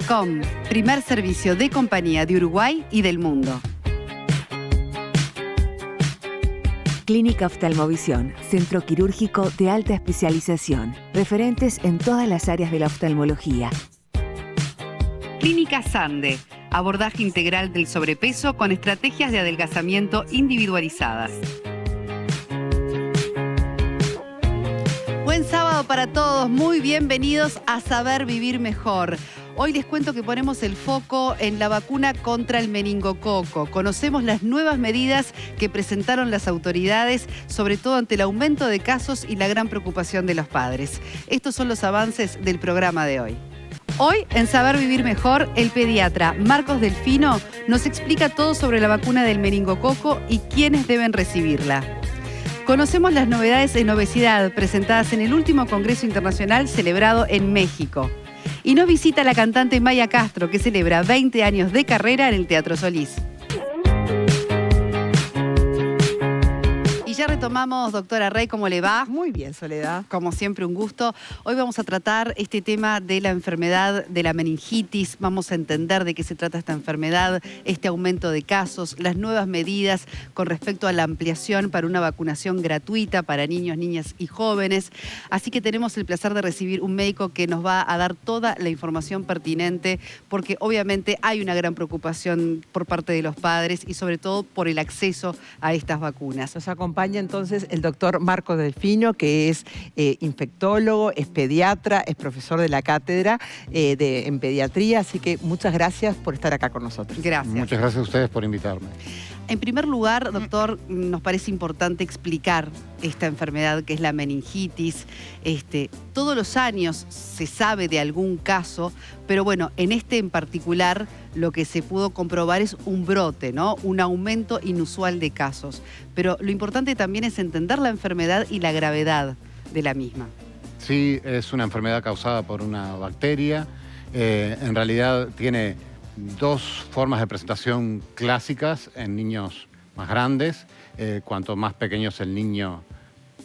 Clínica.com, primer servicio de compañía de Uruguay y del mundo. Clínica Oftalmovisión, centro quirúrgico de alta especialización. Referentes en todas las áreas de la oftalmología. Clínica Sande, abordaje integral del sobrepeso con estrategias de adelgazamiento individualizadas. Buen sábado para todos, muy bienvenidos a Saber Vivir Mejor. Hoy les cuento que ponemos el foco en la vacuna contra el meningococo. Conocemos las nuevas medidas que presentaron las autoridades, sobre todo ante el aumento de casos y la gran preocupación de los padres. Estos son los avances del programa de hoy. Hoy, en Saber Vivir Mejor, el pediatra Marcos Delfino nos explica todo sobre la vacuna del meningococo y quiénes deben recibirla. Conocemos las novedades en obesidad presentadas en el último Congreso Internacional celebrado en México. Y nos visita la cantante Maya Castro, que celebra 20 años de carrera en el Teatro Solís. Y ya retomamos, doctora Rey, ¿cómo le va? Muy bien, Soledad. Como siempre, un gusto. Hoy vamos a tratar este tema de la enfermedad de la meningitis. Vamos a entender de qué se trata esta enfermedad, este aumento de casos, las nuevas medidas con respecto a la ampliación para una vacunación gratuita para niños, niñas y jóvenes. Así que tenemos el placer de recibir un médico que nos va a dar toda la información pertinente, porque obviamente hay una gran preocupación por parte de los padres y sobre todo por el acceso a estas vacunas. Nos acompaña entonces el doctor Marcos Delfino, que es infectólogo, es pediatra, es profesor de la cátedra en pediatría, así que muchas gracias por estar acá con nosotros. Gracias. Muchas gracias a ustedes por invitarme. En primer lugar, doctor, nos parece importante explicar esta enfermedad que es la meningitis. Todos los años se sabe de algún caso, pero bueno, en este en particular lo que se pudo comprobar es un brote, ¿no? Un aumento inusual de casos. Pero lo importante también es entender la enfermedad y la gravedad de la misma. Sí, es una enfermedad causada por una bacteria. En realidad tiene dos formas de presentación clásicas en niños más grandes. Cuanto más pequeño es el niño,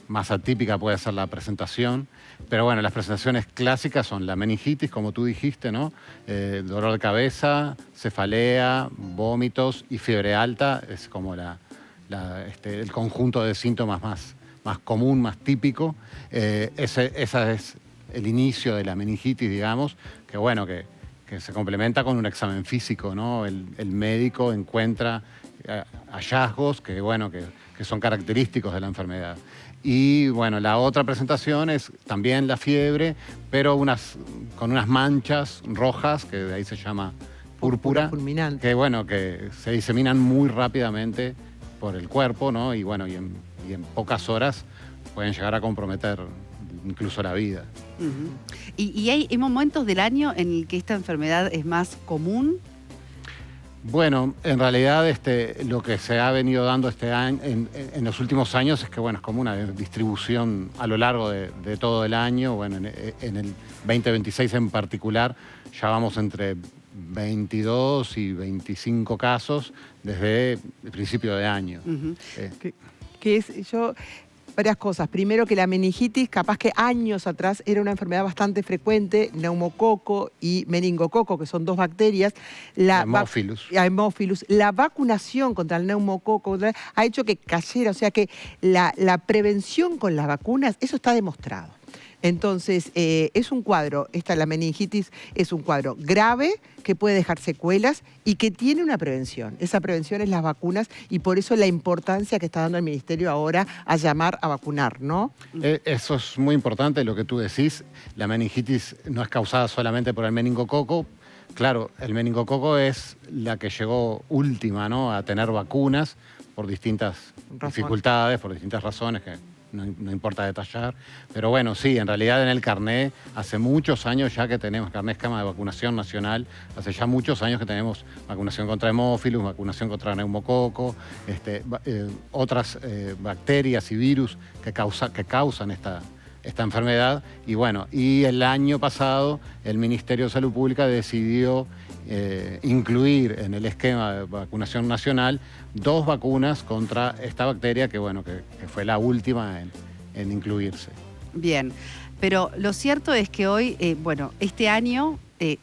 más atípica puede ser la presentación. Pero bueno, las presentaciones clásicas son la meningitis, como tú dijiste, ¿no? Dolor de cabeza, cefalea, vómitos y fiebre alta. Es como el conjunto de síntomas más común, más típico. Ese es el inicio de la meningitis, digamos, que bueno, que se complementa con un examen físico, ¿no? El médico encuentra hallazgos que son característicos de la enfermedad. Y bueno, la otra presentación es también la fiebre, pero con unas manchas rojas, que de ahí se llama púrpura, fulminante, que se diseminan muy rápidamente por el cuerpo, ¿no? Y bueno, y en pocas horas pueden llegar a comprometer incluso la vida. ¿Y hay momentos del año en el que esta enfermedad es más común? Bueno, en realidad lo que se ha venido dando este año, en los últimos años, es que bueno, es como una distribución a lo largo de todo el año. Bueno, en el 2026 en particular ya vamos entre 22 y 25 casos desde el principio de año. Varias cosas. Primero, que la meningitis, capaz que años atrás, era una enfermedad bastante frecuente, neumococo y meningococo, que son dos bacterias. Haemophilus. La vacunación contra el neumococo ha hecho que cayera, o sea que la prevención con las vacunas, eso está demostrado. Entonces, es un cuadro, la meningitis es un cuadro grave, que puede dejar secuelas y que tiene una prevención. Esa prevención es las vacunas y por eso la importancia que está dando el Ministerio ahora a llamar a vacunar, ¿no? Eso es muy importante lo que tú decís. La meningitis no es causada solamente por el meningococo. Claro, el meningococo es la que llegó última, ¿no?, a tener vacunas por distintas dificultades, por distintas razones que no importa detallar, pero bueno, sí, en realidad en el carné, hace muchos años ya que tenemos carné esquema de vacunación nacional, hace ya muchos años que tenemos vacunación contra Haemophilus, vacunación contra neumococo, otras bacterias y virus que causan esta enfermedad. Y bueno, y el año pasado el Ministerio de Salud Pública decidió incluir en el esquema de vacunación nacional 2 vacunas contra esta bacteria que fue la última en incluirse. Bien, pero lo cierto es que hoy, este año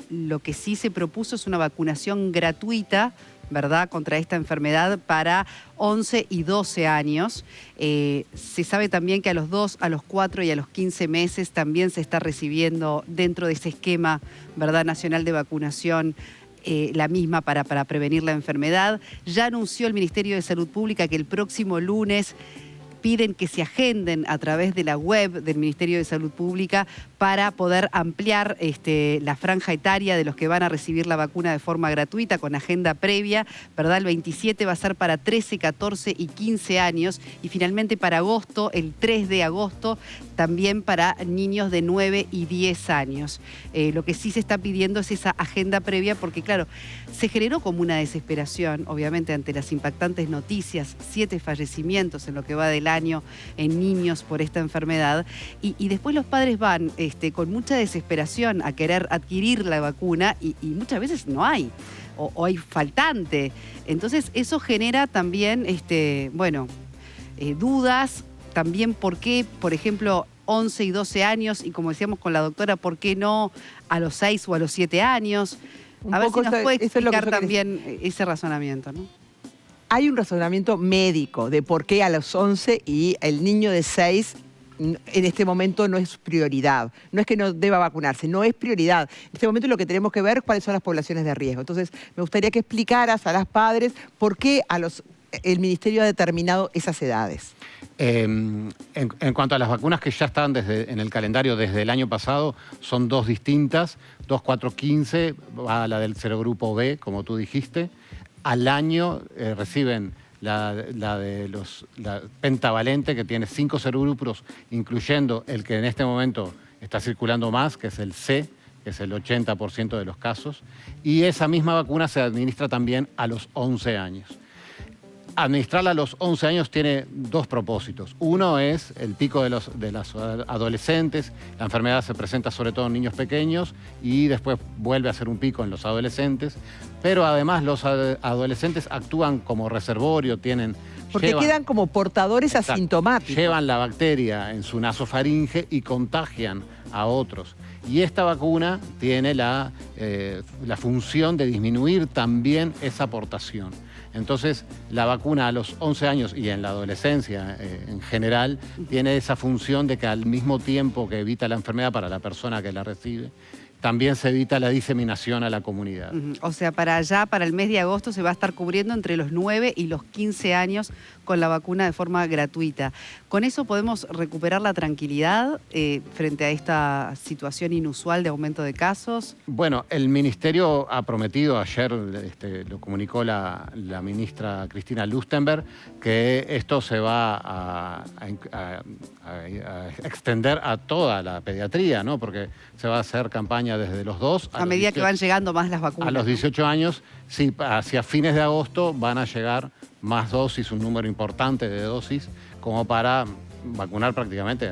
lo que sí se propuso es una vacunación gratuita, ¿verdad?, contra esta enfermedad para 11 y 12 años. Se sabe también que a los 2, a los 4 y a los 15 meses también se está recibiendo dentro de ese esquema, ¿verdad?, nacional de vacunación, la misma para prevenir la enfermedad. Ya anunció el Ministerio de Salud Pública que el próximo lunes piden que se agenden a través de la web del Ministerio de Salud Pública para poder ampliar la franja etaria de los que van a recibir la vacuna de forma gratuita con agenda previa, ¿verdad? El 27 va a ser para 13, 14 y 15 años y finalmente para agosto, el 3 de agosto, también para niños de 9 y 10 años. Lo que sí se está pidiendo es esa agenda previa porque, claro, se generó como una desesperación, obviamente, ante las impactantes noticias, 7 fallecimientos en lo que va del año en niños por esta enfermedad y después los padres van con mucha desesperación a querer adquirir la vacuna y muchas veces no hay o hay faltante. Entonces eso genera también dudas, también por qué, por ejemplo, 11 y 12 años y como decíamos con la doctora, ¿por qué no a los 6 o a los 7 años? A ver si nos puede explicar también ese razonamiento, ¿no? Hay un razonamiento médico de por qué a los 11 y el niño de 6 en este momento no es prioridad. No es que no deba vacunarse, no es prioridad. En este momento lo que tenemos que ver es cuáles son las poblaciones de riesgo. Entonces, me gustaría que explicaras a las padres por qué el Ministerio ha determinado esas edades. En cuanto a las vacunas que ya están en el calendario desde el año pasado, son 2 distintas. 2, 4, 15, va a la del serogrupo B, como tú dijiste. Al año reciben la pentavalente, que tiene 5 serogrupos, incluyendo el que en este momento está circulando más, que es el C, que es el 80% de los casos. Y esa misma vacuna se administra también a los 11 años. Administrarla a los 11 años tiene 2 propósitos. Uno es el pico de los adolescentes. La enfermedad se presenta sobre todo en niños pequeños y después vuelve a ser un pico en los adolescentes. Pero además los adolescentes actúan como reservorio, porque quedan como portadores asintomáticos. Llevan la bacteria en su nasofaringe y contagian a otros. Y esta vacuna tiene la función de disminuir también esa aportación. Entonces, la vacuna a los 11 años y en la adolescencia en general tiene esa función de que al mismo tiempo que evita la enfermedad para la persona que la recibe, también se evita la diseminación a la comunidad. O sea, para el mes de agosto se va a estar cubriendo entre los 9 y los 15 años con la vacuna de forma gratuita. ¿Con eso podemos recuperar la tranquilidad frente a esta situación inusual de aumento de casos? Bueno, el Ministerio ha prometido, ayer lo comunicó la ministra Cristina Lustenberg, que esto se va a extender a toda la pediatría, ¿no? Porque se va a hacer campaña desde los 2 a medida 18, que van llegando más las vacunas. A los 18 años, sí, hacia fines de agosto van a llegar más dosis, un número importante de dosis, como para vacunar prácticamente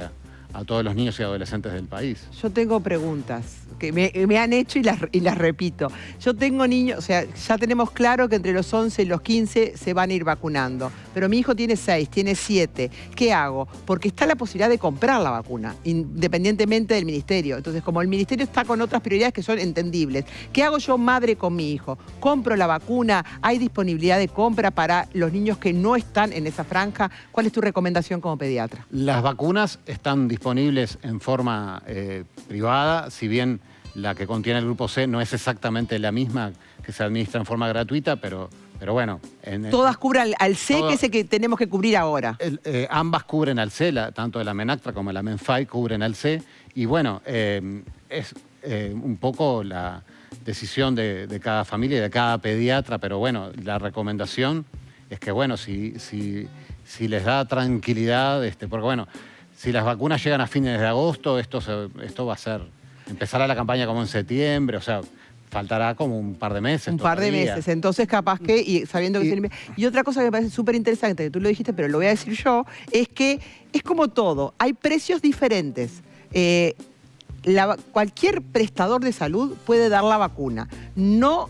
a todos los niños y adolescentes del país. Yo tengo preguntas que me han hecho y las repito. Yo tengo niños, o sea, ya tenemos claro que entre los 11 y los 15 se van a ir vacunando, pero mi hijo tiene 6, tiene 7. ¿Qué hago? Porque está la posibilidad de comprar la vacuna, independientemente del ministerio. Entonces, como el ministerio está con otras prioridades que son entendibles, ¿qué hago yo, madre, con mi hijo? ¿Compro la vacuna? ¿Hay disponibilidad de compra para los niños que no están en esa franja? ¿Cuál es tu recomendación como pediatra? Las vacunas están disponibles en forma privada, si bien la que contiene el grupo C no es exactamente la misma que se administra en forma gratuita, pero bueno. Todas cubren al C, que es el que tenemos que cubrir ahora. Ambas cubren al C, tanto la Menactra como la Menfai cubren al C, y bueno, es un poco la decisión de cada familia y de cada pediatra, pero bueno, la recomendación es que, bueno, si les da tranquilidad, porque bueno, si las vacunas llegan a fines de agosto, esto va a empezará la campaña como en septiembre, o sea, faltará como un par de meses. Un par de meses, entonces capaz que, y sabiendo que... Y otra cosa que me parece súper interesante, que tú lo dijiste, pero lo voy a decir yo, es que es como todo, hay precios diferentes. cualquier prestador de salud puede dar la vacuna. No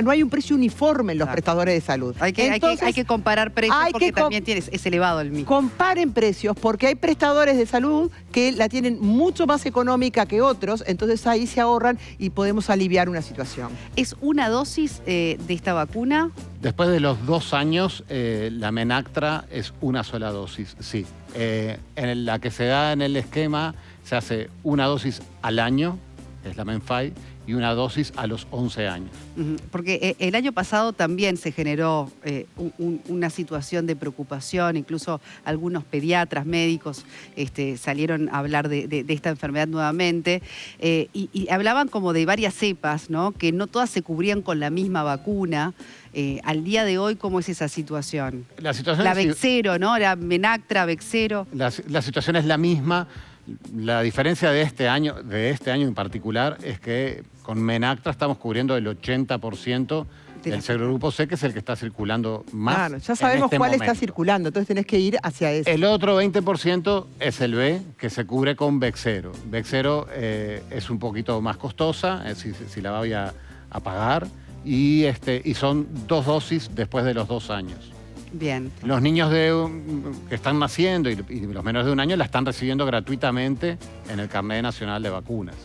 hay un precio uniforme en los prestadores de salud. Hay que comparar precios porque también es elevado el mismo. Comparen precios porque hay prestadores de salud que la tienen mucho más económica que otros, entonces ahí se ahorran y podemos aliviar una situación. ¿Es una dosis de esta vacuna? Después de los 2 años, la Menactra es una sola dosis, sí. En la que se da en el esquema se hace una dosis al año, que es la Menfy, y una dosis a los 11 años. Porque el año pasado también se generó una situación de preocupación, incluso algunos pediatras, médicos salieron a hablar de esta enfermedad nuevamente y hablaban como de varias cepas, ¿no? Que no todas se cubrían con la misma vacuna. Al día de hoy, ¿cómo es esa situación? La situación la Bexsero, ¿no? Era Menactra, Bexsero. La situación es la misma. La diferencia de este año en particular, es que con Menactra estamos cubriendo el 80% del serogrupo C, que es el que está circulando más. Claro, ya sabemos cuál está circulando, entonces tenés que ir hacia ese. El otro 20% es el B, que se cubre con Bexsero. Bexsero es un poquito más costosa, si la voy a pagar, y son 2 dosis después de los 2 años. Bien. Los niños que están naciendo y los menores de 1 año la están recibiendo gratuitamente en el Carnet Nacional de Vacunas.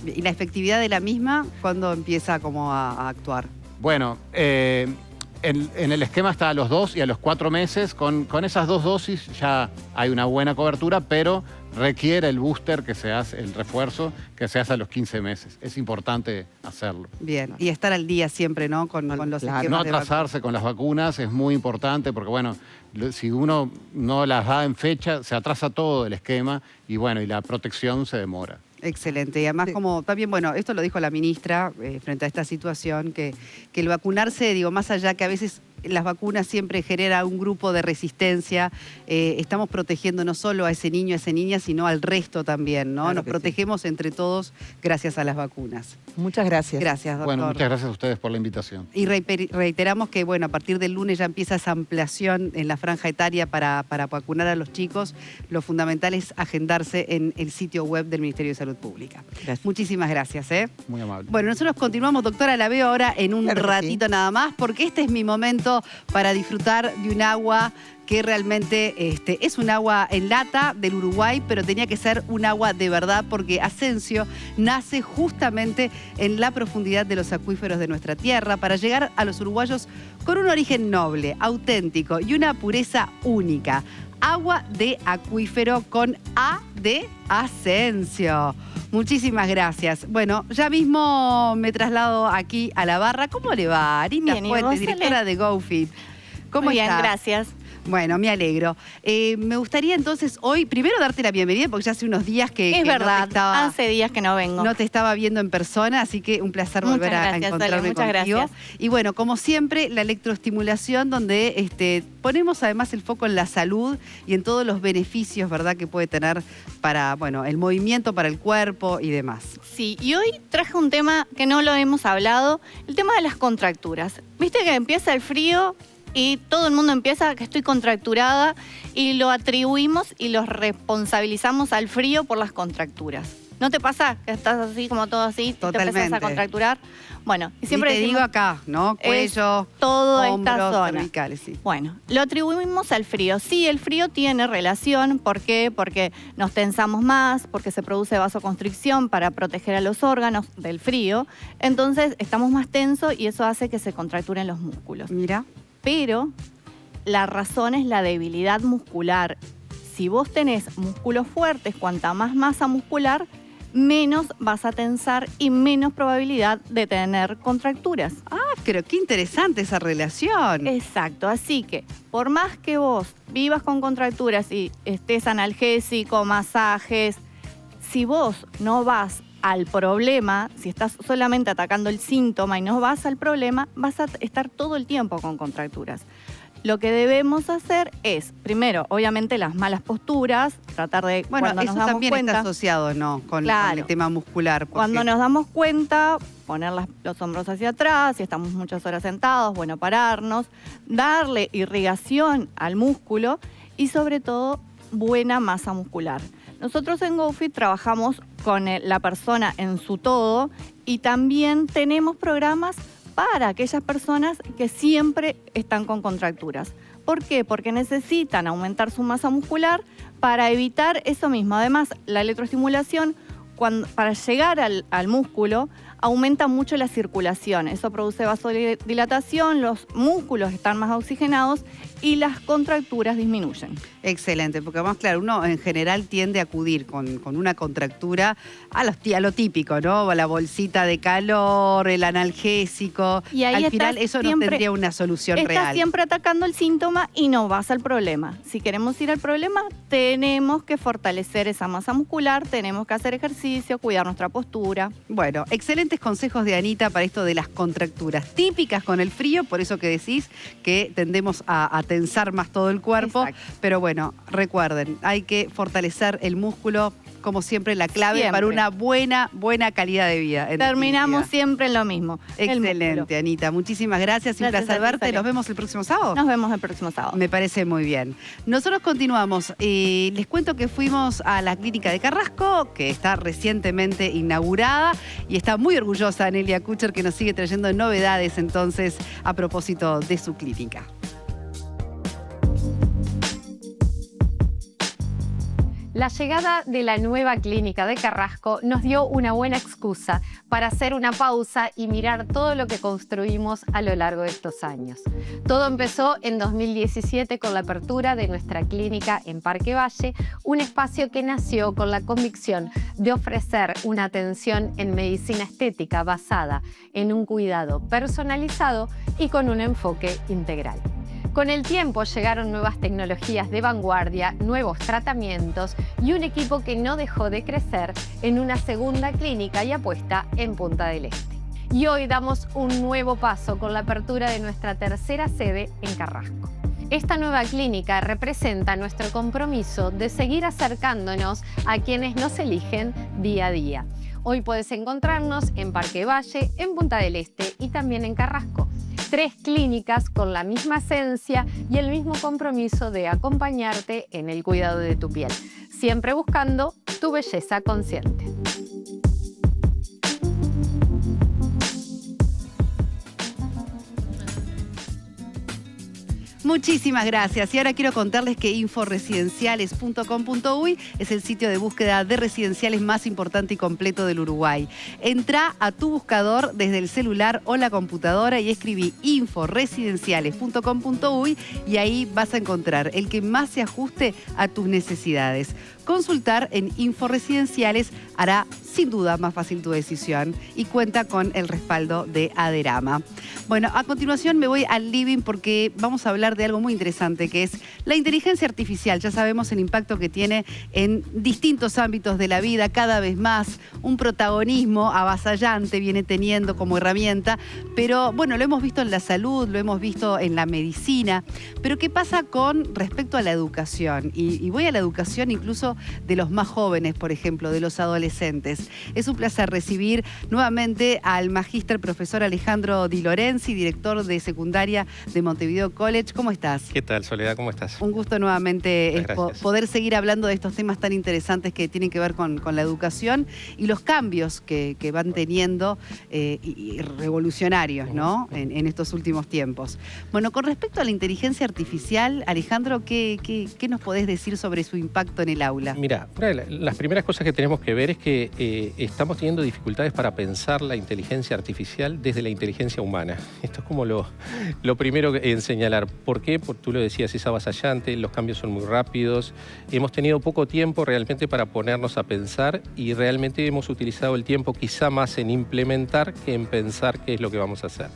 ¿Y la efectividad de la misma cuándo empieza como a actuar? Bueno, en el esquema está a los 2 y a los 4 meses. Con esas 2 dosis ya hay una buena cobertura, pero requiere el booster que se hace, el refuerzo que se hace a los 15 meses. Es importante hacerlo. Bien, y estar al día siempre, ¿no? Con los esquemas. No atrasarse con las vacunas es muy importante porque, bueno, si uno no las da en fecha, se atrasa todo el esquema y, bueno, y la protección se demora. Excelente. Y además, como también, bueno, esto lo dijo la ministra frente a esta situación, que el vacunarse, digo, más allá que a veces las vacunas siempre generan un grupo de resistencia, estamos protegiendo no solo a ese niño, a esa niña, sino al resto también, ¿no? Claro, nos protegemos entre todos gracias a las vacunas. Muchas gracias. Gracias, doctor. Bueno, muchas gracias a ustedes por la invitación. Y reiteramos que, bueno, a partir del lunes ya empieza esa ampliación en la franja etaria para vacunar a los chicos. Lo fundamental es agendarse en el sitio web del Ministerio de Salud Pública. Gracias. Muchísimas gracias. Muy amable. Bueno, nosotros continuamos, doctora, la veo ahora en un ratito nada más, porque este es mi momento para disfrutar de un agua que realmente es un agua en lata del Uruguay, pero tenía que ser un agua de verdad porque Asensio nace justamente en la profundidad de los acuíferos de nuestra tierra para llegar a los uruguayos con un origen noble, auténtico y una pureza única. Agua de acuífero con A de Asensio. Muchísimas gracias. Bueno, ya mismo me traslado aquí a la barra. ¿Cómo le va? Arina Fuentes, directora de GoFit. ¿Cómo Muy está? bien, gracias. Bueno, me alegro. Me gustaría entonces hoy, primero darte la bienvenida, porque ya hace unos días que verdad, hace días que no vengo. No te estaba viendo en persona, así que un placer volver a encontrarme muchas contigo. Gracias. Y bueno, como siempre, la electroestimulación, donde ponemos además el foco en la salud y en todos los beneficios, ¿verdad?, que puede tener para, bueno, el movimiento, para el cuerpo y demás. Sí, y hoy traje un tema que no lo hemos hablado, el tema de las contracturas. Viste que empieza el frío y todo el mundo empieza que estoy contracturada y lo atribuimos y lo responsabilizamos al frío por las contracturas. ¿No te pasa que estás así, como todo así, Totalmente. y te empiezas a contracturar? Bueno, y siempre te digo acá, ¿no? Cuello, toda hombros, esta zona. cervicales, sí. Bueno, lo atribuimos al frío. Sí, el frío tiene relación. ¿Por qué? Porque nos tensamos más, porque se produce vasoconstricción para proteger a los órganos del frío. Entonces, estamos más tensos y eso hace que se contracturen los músculos. Mira. Pero la razón es la debilidad muscular. Si vos tenés músculos fuertes, cuanta más masa muscular, menos vas a tensar y menos probabilidad de tener contracturas. Ah, pero qué interesante esa relación. Exacto, así que por más que vos vivas con contracturas y estés analgésico, masajes, si vos no vas al problema, si estás solamente atacando el síntoma y no vas al problema, vas a estar todo el tiempo con contracturas. Lo que debemos hacer es, primero, obviamente las malas posturas, tratar de, bueno, cuando eso nos damos también cuenta, está asociado, ¿no? Con el tema muscular. Porque cuando nos damos cuenta, poner los hombros hacia atrás, si estamos muchas horas sentados, bueno, pararnos, darle irrigación al músculo y sobre todo buena masa muscular. Nosotros en GoFit trabajamos con la persona en su todo y también tenemos programas para aquellas personas que siempre están con contracturas. ¿Por qué? Porque necesitan aumentar su masa muscular para evitar eso mismo. Además, la electroestimulación, para llegar al músculo, aumenta mucho la circulación. Eso produce vasodilatación, los músculos están más oxigenados y las contracturas disminuyen. Excelente, porque además, claro, uno en general tiende a acudir con una contractura a lo típico, ¿no? La bolsita de calor, el analgésico. Y ahí al final eso no tendría una solución real. Estás siempre atacando el síntoma y no vas al problema. Si queremos ir al problema, tenemos que fortalecer esa masa muscular, tenemos que hacer ejercicio, cuidar nuestra postura. Bueno, excelentes consejos de Anita para esto de las contracturas típicas con el frío, por eso que decís que tendemos a tensar más todo el cuerpo. Exacto. Pero bueno, recuerden, hay que fortalecer el músculo, como siempre, la clave para una buena calidad de vida. Terminamos siempre en lo mismo. Excelente, Anita. Muchísimas gracias. Un placer verte. ¿Nos vemos el próximo sábado? Nos vemos el próximo sábado. Me parece muy bien. Nosotros continuamos. Les cuento que fuimos a la clínica de Carrasco, que está recientemente inaugurada, y está muy orgullosa Nelia Kucher, que nos sigue trayendo novedades entonces a propósito de su clínica. La llegada de la nueva clínica de Carrasco nos dio una buena excusa para hacer una pausa y mirar todo lo que construimos a lo largo de estos años. Todo empezó en 2017 con la apertura de nuestra clínica en Parque Valle, un espacio que nació con la convicción de ofrecer una atención en medicina estética basada en un cuidado personalizado y con un enfoque integral. Con el tiempo llegaron nuevas tecnologías de vanguardia, nuevos tratamientos y un equipo que no dejó de crecer en una segunda clínica y apuesta en Punta del Este. Y hoy damos un nuevo paso con la apertura de nuestra tercera sede en Carrasco. Esta nueva clínica representa nuestro compromiso de seguir acercándonos a quienes nos eligen día a día. Hoy puedes encontrarnos en Parque Valle, en Punta del Este y también en Carrasco. 3 clínicas con la misma esencia y el mismo compromiso de acompañarte en el cuidado de tu piel, siempre buscando tu belleza consciente. Muchísimas gracias. Y ahora quiero contarles que inforesidenciales.com.uy es el sitio de búsqueda de residenciales más importante y completo del Uruguay. Entrá a tu buscador desde el celular o la computadora y escribí inforesidenciales.com.uy y ahí vas a encontrar el que más se ajuste a tus necesidades. Consultar en Inforesidenciales hará sin duda más fácil tu decisión y cuenta con el respaldo de Aderama. Bueno, a continuación me voy al living porque vamos a hablar de algo muy interesante que es la inteligencia artificial. Ya sabemos el impacto que tiene en distintos ámbitos de la vida, cada vez más un protagonismo avasallante viene teniendo como herramienta, pero bueno, lo hemos visto en la salud, lo hemos visto en la medicina, pero ¿qué pasa con respecto a la educación? Y voy a la educación incluso de los más jóvenes, por ejemplo, de los adolescentes. Es un placer recibir nuevamente al magíster profesor Alejandro Di Lorenzi, director de secundaria de Montevideo College. ¿Cómo estás? ¿Qué tal, Soledad? ¿Cómo estás? Un gusto nuevamente poder seguir hablando de estos temas tan interesantes que tienen que ver con la educación y los cambios que van teniendo y revolucionarios, ¿no? en estos últimos tiempos. Bueno, con respecto a la inteligencia artificial, Alejandro, ¿qué nos podés decir sobre su impacto en el aula? Mira, una de las primeras cosas que tenemos que ver es que estamos teniendo dificultades para pensar la inteligencia artificial desde la inteligencia humana. Esto es como lo primero en señalar. ¿Por qué? Porque tú lo decías, es avasallante, los cambios son muy rápidos. Hemos tenido poco tiempo realmente para ponernos a pensar y realmente hemos utilizado el tiempo quizá más en implementar que en pensar qué es lo que vamos a hacer.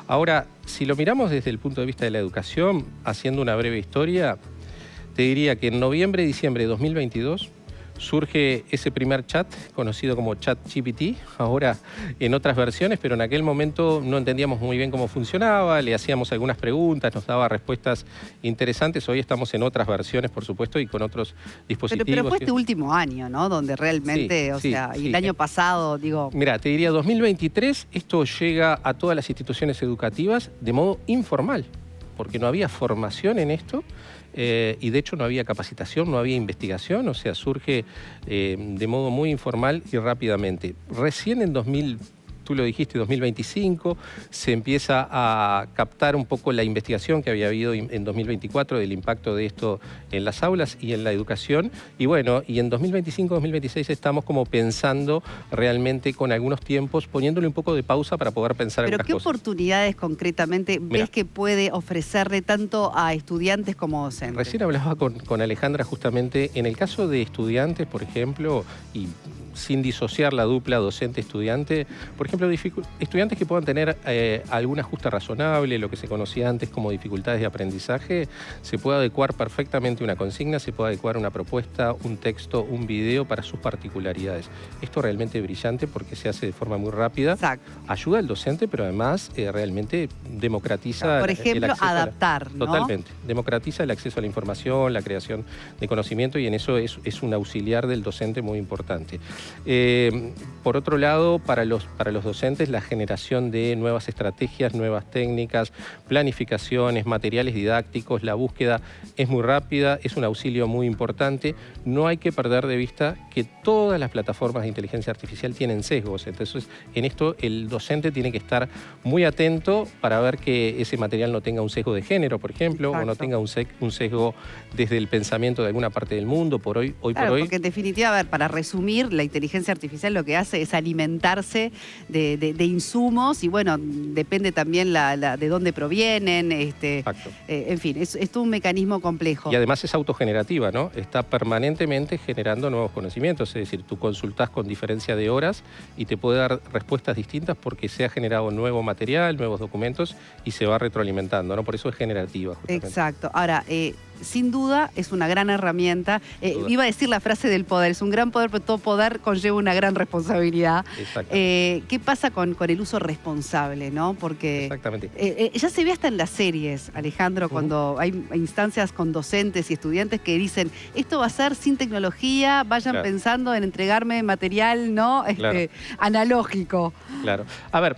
Ahora, si lo miramos desde el punto de vista de la educación, haciendo una breve historia, te diría que en noviembre y diciembre de 2022 surge ese primer chat conocido como ChatGPT, ahora en otras versiones, pero en aquel momento no entendíamos muy bien cómo funcionaba, le hacíamos algunas preguntas, nos daba respuestas interesantes. Hoy estamos en otras versiones, por supuesto, y con otros dispositivos. Pero fue este último año, ¿no? Donde realmente, y el año pasado, digo... Mira, te diría 2023, esto llega a todas las instituciones educativas de modo informal. porque no había formación en esto. Y de hecho no había capacitación, no había investigación, o sea, surge de modo muy informal y rápidamente. Recién en tú lo dijiste, 2025, se empieza a captar un poco la investigación que había habido en 2024 del impacto de esto en las aulas y en la educación. Y bueno, y en 2025, 2026 estamos como pensando realmente con algunos tiempos, poniéndole un poco de pausa para poder pensar en algunas cosas. ¿Pero qué oportunidades concretamente ves que puede ofrecerle tanto a estudiantes como docentes? Recién hablaba con Alejandra justamente, en el caso de estudiantes, por ejemplo, y sin disociar la dupla docente-estudiante, por ejemplo, estudiantes que puedan tener algún ajuste razonable, lo que se conocía antes como dificultades de aprendizaje, se puede adecuar perfectamente una consigna, se puede adecuar una propuesta, un texto, un video para sus particularidades. Esto realmente es brillante porque se hace de forma muy rápida. Exacto. Ayuda al docente, pero además realmente democratiza por ejemplo, el acceso adaptar, ¿no? Totalmente. Democratiza el acceso a la información, la creación de conocimiento, y en eso es un auxiliar del docente muy importante. Por otro lado, para los docentes, la generación de nuevas estrategias, nuevas técnicas, planificaciones, materiales didácticos, la búsqueda es muy rápida, es un auxilio muy importante. No hay que perder de vista que todas las plataformas de inteligencia artificial tienen sesgos, entonces en esto el docente tiene que estar muy atento para ver que ese material no tenga un sesgo de género, por ejemplo. Exacto. O no tenga un sesgo desde el pensamiento de alguna parte del mundo, hoy por hoy. Porque en definitiva, a ver, para resumir, la inteligencia artificial lo que hace es alimentarse de insumos y bueno, depende también de dónde provienen, en fin, es todo un mecanismo complejo. Y además es autogenerativa, ¿no? Está permanentemente generando nuevos conocimientos, es decir, tú consultás con diferencia de horas y te puede dar respuestas distintas porque se ha generado nuevo material, nuevos documentos y se va retroalimentando, ¿no? Por eso es generativa. Justamente. Exacto. Ahora, sin duda es una gran herramienta. Iba a decir la frase del poder, es un gran poder, pero todo poder conlleva una gran responsabilidad. ¿Qué pasa con el uso responsable, no? Porque ya se ve hasta en las series, Alejandro, cuando hay instancias con docentes y estudiantes que dicen, esto va a ser sin tecnología, vayan pensando en entregarme material, ¿no? Analógico. Claro. A ver,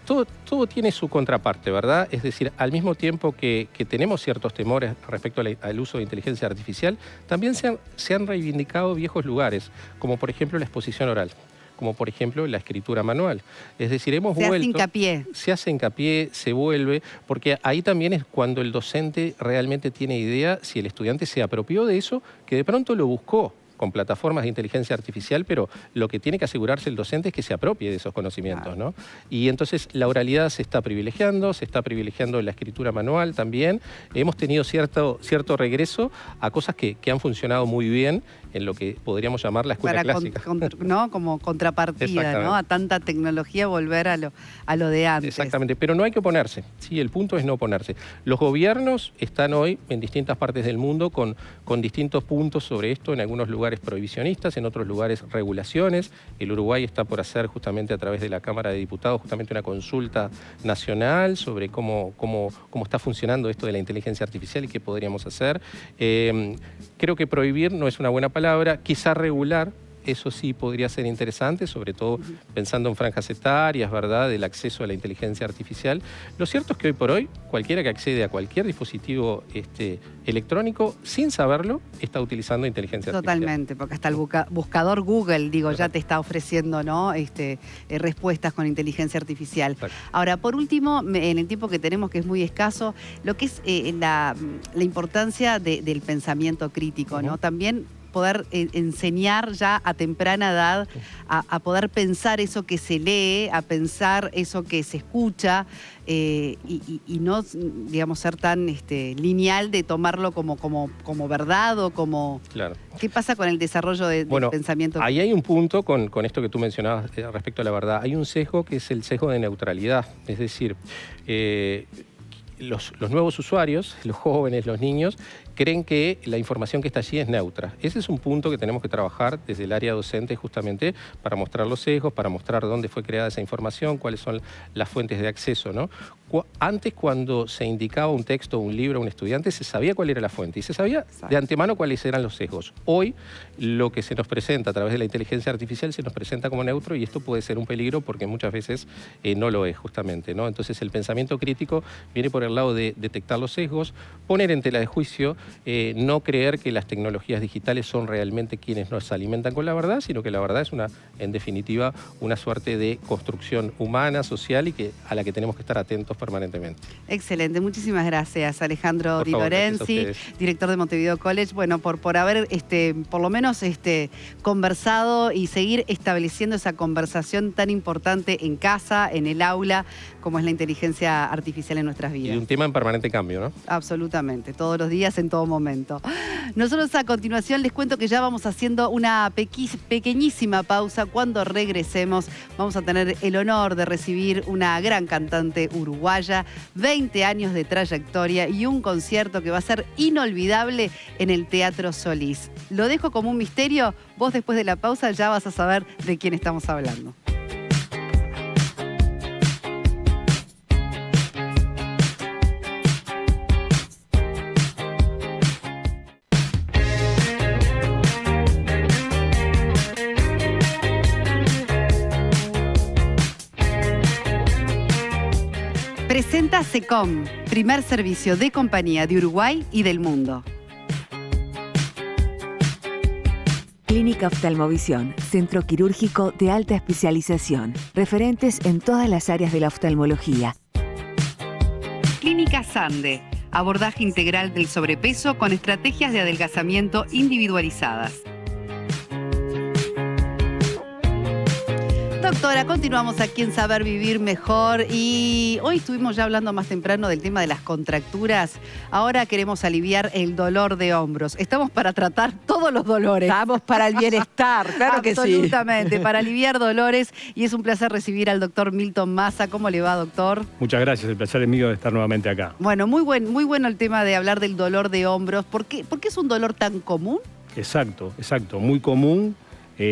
todo tiene su contraparte, ¿verdad? Es decir, al mismo tiempo que tenemos ciertos temores respecto al uso de inteligencia artificial, también se han reivindicado viejos lugares, como por ejemplo la exposición oral, como por ejemplo la escritura manual. Es decir, se hace hincapié, se vuelve, porque ahí también es cuando el docente realmente tiene idea si el estudiante se apropió de eso, que de pronto lo buscó con plataformas de inteligencia artificial, pero lo que tiene que asegurarse el docente es que se apropie de esos conocimientos, ¿no? Y entonces la oralidad se está privilegiando la escritura manual también. Hemos tenido cierto regreso a cosas que han funcionado muy bien en lo que podríamos llamar la escuela clásica. ¿No? Como contrapartida, ¿no? A tanta tecnología, volver a lo de antes. Exactamente, pero no hay que oponerse, ¿sí? El punto es no oponerse. Los gobiernos están hoy en distintas partes del mundo con distintos puntos sobre esto, en algunos lugares prohibicionistas, en otros lugares regulaciones. El Uruguay está por hacer justamente a través de la Cámara de Diputados justamente una consulta nacional sobre cómo está funcionando esto de la inteligencia artificial y qué podríamos hacer. Creo que prohibir no es una buena palabra, quizá regular. Eso sí podría ser interesante, sobre todo pensando en franjas etarias, ¿verdad?, del acceso a la inteligencia artificial. Lo cierto es que hoy por hoy, cualquiera que accede a cualquier dispositivo electrónico, sin saberlo, está utilizando inteligencia artificial. Totalmente, porque hasta el buscador Google, ya te está ofreciendo, ¿no? Respuestas con inteligencia artificial. Exacto. Ahora, por último, en el tiempo que tenemos, que es muy escaso, lo que es la importancia del pensamiento crítico, ¿no? También poder enseñar ya a temprana edad a poder pensar eso que se lee, a pensar eso que se escucha y no, digamos, ser tan lineal de tomarlo como verdad o como... Claro. ¿Qué pasa con el desarrollo del pensamiento? Ahí hay un punto con esto que tú mencionabas respecto a la verdad. Hay un sesgo que es el sesgo de neutralidad, es decir... Los nuevos usuarios, los jóvenes, los niños, creen que la información que está allí es neutra. Ese es un punto que tenemos que trabajar desde el área docente justamente para mostrar los sesgos, para mostrar dónde fue creada esa información, cuáles son las fuentes de acceso, ¿no? Antes, cuando se indicaba un texto, un libro a un estudiante, se sabía cuál era la fuente y se sabía de antemano cuáles eran los sesgos. Hoy, lo que se nos presenta a través de la inteligencia artificial se nos presenta como neutro y esto puede ser un peligro porque muchas veces no lo es justamente, ¿no? Entonces, el pensamiento crítico viene por el el lado de detectar los sesgos, poner en tela de juicio, no creer que las tecnologías digitales son realmente quienes nos alimentan con la verdad, sino que la verdad es en definitiva, una suerte de construcción humana, social y a la que tenemos que estar atentos permanentemente. Excelente, muchísimas gracias Alejandro Por Di favor, Lorenzi, director de Montevideo College, bueno, por haber por lo menos conversado y seguir estableciendo esa conversación tan importante en casa, en el aula, como es la inteligencia artificial en nuestras vidas. Y un tema en permanente cambio, ¿no? Absolutamente, todos los días, en todo momento. Nosotros a continuación les cuento que ya vamos haciendo una pequeñísima pausa. Cuando regresemos vamos a tener el honor de recibir una gran cantante uruguaya, 20 años de trayectoria y un concierto que va a ser inolvidable en el Teatro Solís. Lo dejo como un misterio, vos después de la pausa ya vas a saber de quién estamos hablando. Presenta SECOM, primer servicio de compañía de Uruguay y del mundo. Clínica Oftalmovisión, centro quirúrgico de alta especialización. Referentes en todas las áreas de la oftalmología. Clínica Sande, abordaje integral del sobrepeso con estrategias de adelgazamiento individualizadas. Doctora, continuamos aquí en Saber Vivir Mejor y hoy estuvimos ya hablando más temprano del tema de las contracturas. Ahora queremos aliviar el dolor de hombros. Estamos para tratar todos los dolores. Estamos para el bienestar, claro que sí. Absolutamente, para aliviar dolores y es un placer recibir al doctor Milton Massa. ¿Cómo le va, doctor? Muchas gracias, el placer es mío de estar nuevamente acá. Bueno, muy bueno el tema de hablar del dolor de hombros. ¿Por qué es un dolor tan común? Exacto, muy común,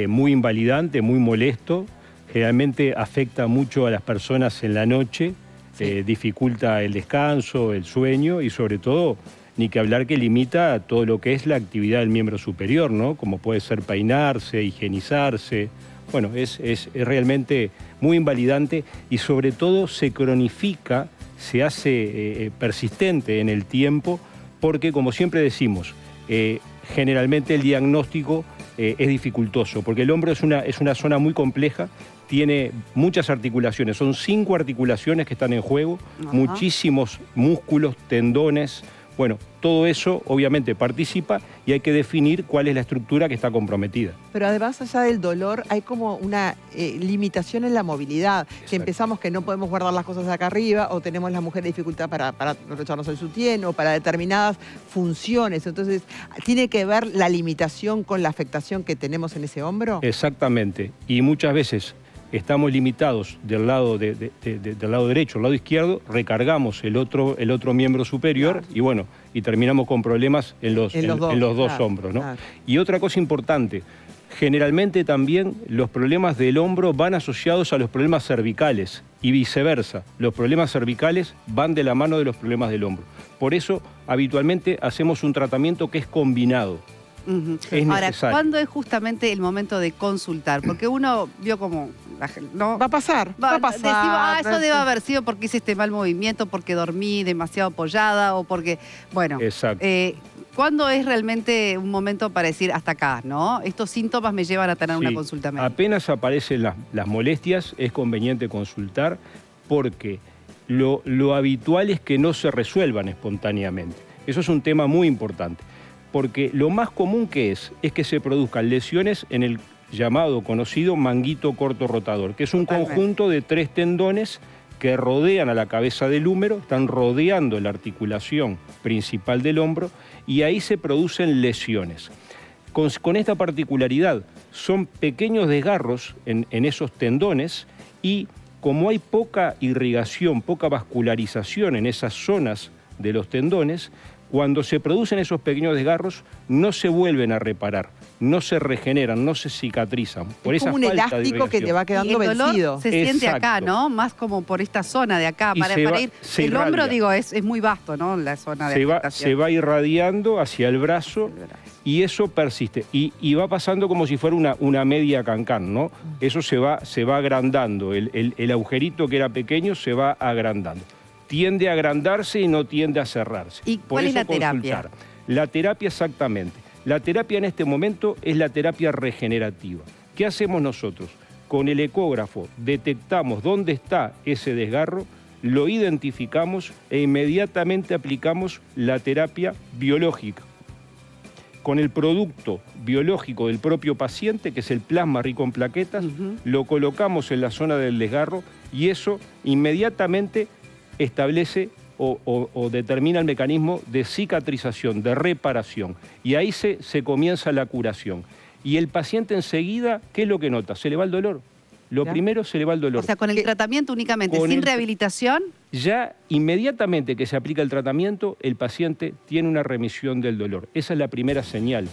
muy invalidante, muy molesto. Generalmente afecta mucho a las personas en la noche, sí. Dificulta el descanso, el sueño y sobre todo, ni que hablar que limita todo lo que es la actividad del miembro superior, ¿no? Como puede ser peinarse, higienizarse. Bueno, es realmente muy invalidante y sobre todo se cronifica, se hace persistente en el tiempo porque, como siempre decimos, generalmente el diagnóstico es dificultoso porque el hombro es una zona muy compleja. Tiene muchas articulaciones, son 5 articulaciones que están en juego, muchísimos músculos, tendones. Bueno, todo eso obviamente participa y hay que definir cuál es la estructura que está comprometida. Pero además, allá del dolor, hay como una limitación en la movilidad. Exacto. Que empezamos que no podemos guardar las cosas acá arriba o tenemos las mujeres dificultad para aprovecharnos el sutién o para determinadas funciones. Entonces, ¿tiene que ver la limitación con la afectación que tenemos en ese hombro? Exactamente. Y muchas veces estamos limitados del lado del lado derecho, el lado izquierdo, recargamos el otro miembro superior, claro. Y bueno, y terminamos con problemas en los dos claro, hombros, ¿no? Claro. Y otra cosa importante, generalmente también los problemas del hombro van asociados a los problemas cervicales y viceversa. Los problemas cervicales van de la mano de los problemas del hombro. Por eso, habitualmente hacemos un tratamiento que es combinado. Ahora, ¿cuándo es justamente el momento de consultar? Porque uno vio como... No, va a pasar. Decimos, eso debe haber sido porque hice este mal movimiento, porque dormí demasiado apoyada o porque... Bueno, ¿cuándo es realmente un momento para decir hasta acá, no? Estos síntomas me llevan a tener una consulta médica. Apenas aparecen las molestias, es conveniente consultar porque lo habitual es que no se resuelvan espontáneamente. Eso es un tema muy importante. Porque lo más común que es que se produzcan lesiones en el llamado conocido manguito corto rotador, que es un conjunto de 3 tendones que rodean a la cabeza del húmero, están rodeando la articulación principal del hombro y ahí se producen lesiones. Con esta particularidad, son pequeños desgarros en esos tendones y como hay poca irrigación, poca vascularización en esas zonas de los tendones, cuando se producen esos pequeños desgarros, no se vuelven a reparar, no se regeneran, no se cicatrizan. Por es como un elástico que te va quedando vencido. El dolor se siente acá, ¿no? Más como por esta zona de acá. Para ir, el hombro, digo, es muy vasto, ¿no? La zona de afectación. Se va irradiando hacia el brazo y eso persiste. Y va pasando como si fuera una media cancán, ¿no? Eso se va agrandando. El agujerito que era pequeño se va agrandando. tiende a agrandarse y no tiende a cerrarse. ¿Y Por cuál es eso la terapia? consultar. La terapia exactamente. La terapia en este momento es la terapia regenerativa. ¿Qué hacemos nosotros? Con el ecógrafo detectamos dónde está ese desgarro, lo identificamos e inmediatamente aplicamos la terapia biológica. Con el producto biológico del propio paciente, que es el plasma rico en plaquetas, lo colocamos en la zona del desgarro y eso inmediatamente establece o determina el mecanismo de cicatrización, de reparación. Y ahí se comienza la curación. Y el paciente enseguida, ¿qué es lo que nota? Se le va el dolor. Lo primero, se le va el dolor. O sea, con el tratamiento únicamente, sin rehabilitación. Ya inmediatamente que se aplica el tratamiento, el paciente tiene una remisión del dolor. Esa es la primera señal.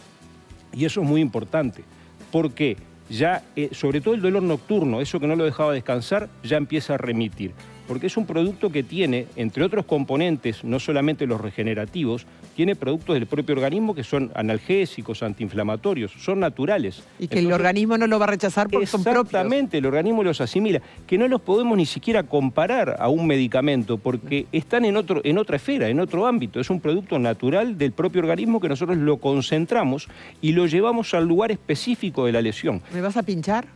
Y eso es muy importante, porque ya, sobre todo el dolor nocturno, eso que no lo dejaba descansar, ya empieza a remitir. Porque es un producto que tiene, entre otros componentes, no solamente los regenerativos, tiene productos del propio organismo que son analgésicos, antiinflamatorios, son naturales. Y que el organismo no lo va a rechazar porque son propios. Exactamente, el organismo los asimila. Que no los podemos ni siquiera comparar a un medicamento porque están en otra esfera, en otro ámbito. Es un producto natural del propio organismo que nosotros lo concentramos y lo llevamos al lugar específico de la lesión. ¿Me vas a pinchar?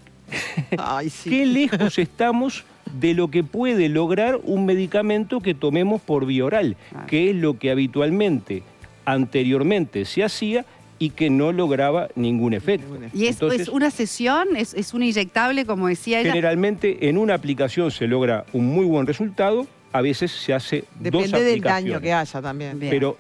Ay, sí. ¿Qué lejos estamos de lo que puede lograr un medicamento que tomemos por vía oral, que es lo que habitualmente, anteriormente se hacía y que no lograba ningún efecto? ¿Y esto es una sesión? ¿Es un inyectable, como decía ella? Generalmente en una aplicación se logra un muy buen resultado, a veces se hace dos aplicaciones. Depende del daño que haya también. Bien. Pero